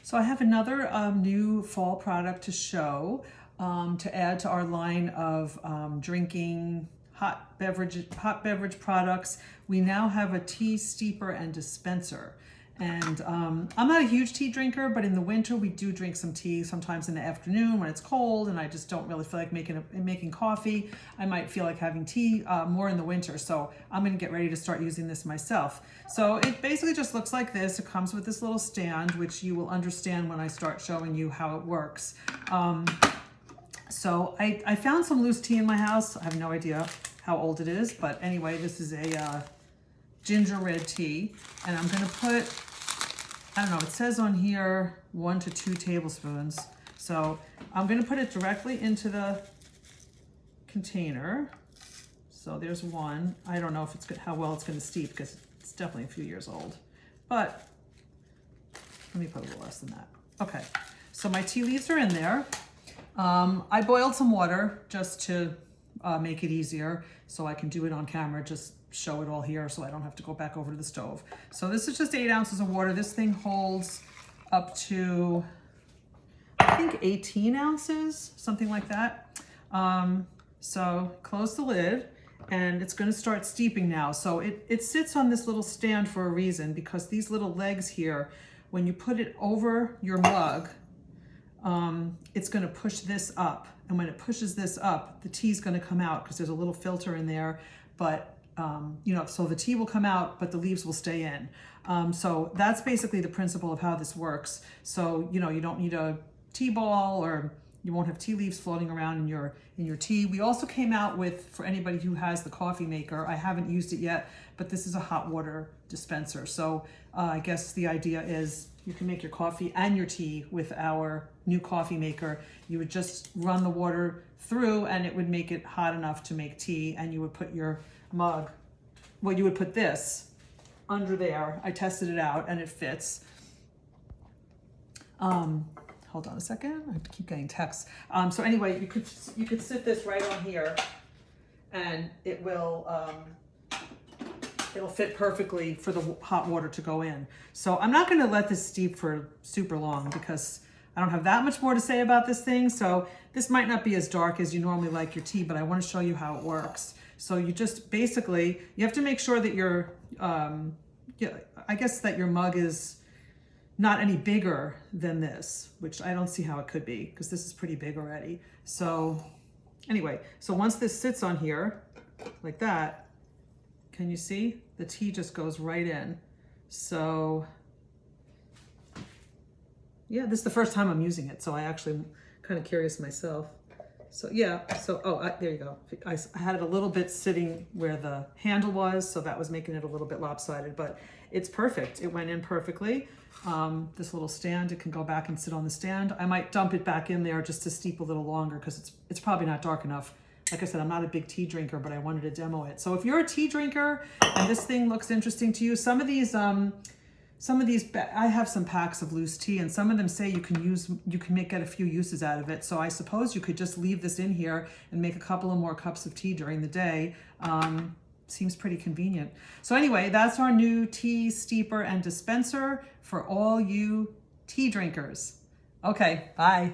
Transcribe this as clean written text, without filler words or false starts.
So I have another new fall product to show to add to our line of drinking hot beverage products. We now have a tea steeper and dispenser. And I'm not a huge tea drinker, but in the winter we do drink some tea sometimes in the afternoon when it's cold and I just don't really feel like making coffee. I might feel like having tea more in the winter. So I'm gonna get ready to start using this myself. So it basically just looks like this. It comes with this little stand, which you will understand when I start showing you how it works. So I found some loose tea in my house. I have no idea how old it is, but anyway, this is a ginger red tea, and I'm gonna put, I don't know, it says on here 1 to 2 tablespoons. So I'm gonna put it directly into the container. So there's one. I don't know if it's good, how well it's gonna steep because it's definitely a few years old, but let me put a little less than that. Okay, so my tea leaves are in there. I boiled some water just to make it easier so I can do it on camera, just show it all here so I don't have to go back over to the stove. So this is just 8 ounces of water. This thing holds up to, I think 18 ounces, something like that. So close the lid and it's gonna start steeping now. So it sits on this little stand for a reason, because these little legs here, when you put it over your mug, it's gonna push this up. And when it pushes this up, the tea's gonna come out because there's a little filter in there, but you know, so the tea will come out, but the leaves will stay in. So that's basically the principle of how this works. So, you know, you don't need a tea ball, or you won't have tea leaves floating around in your tea. We also came out with, for anybody who has the coffee maker, I haven't used it yet, but this is a hot water dispenser. So I guess the idea is you can make your coffee and your tea with our new coffee maker. You would just run the water through and it would make it hot enough to make tea, and you would put your mug, well, you would put this under there. I tested it out and it fits. Hold on a second, I have to keep getting texts. So anyway, you could sit this right on here and it will, it'll fit perfectly for the hot water to go in. So I'm not gonna let this steep for super long because I don't have that much more to say about this thing. So this might not be as dark as you normally like your tea, but I wanna show you how it works. So you just basically, you have to make sure that your, I guess that your mug is not any bigger than this, which I don't see how it could be because this is pretty big already. So anyway, so once this sits on here like that, can you see? The tea just goes right in. So yeah, this is the first time I'm using it, so I actually am kind of curious myself. So yeah, so, there you go. I had it a little bit sitting where the handle was, so that was making it a little bit lopsided, but it's perfect. It went in perfectly. This little stand, it can go back and sit on the stand. I might dump it back in there just to steep a little longer because it's probably not dark enough. Like I said, I'm not a big tea drinker, but I wanted to demo it. So if you're a tea drinker and this thing looks interesting to you, some of these, I have some packs of loose tea, and some of them say you can get a few uses out of it. So I suppose you could just leave this in here and make a couple of more cups of tea during the day. Seems pretty convenient. So anyway, that's our new tea steeper and dispenser for all you tea drinkers. Okay, bye.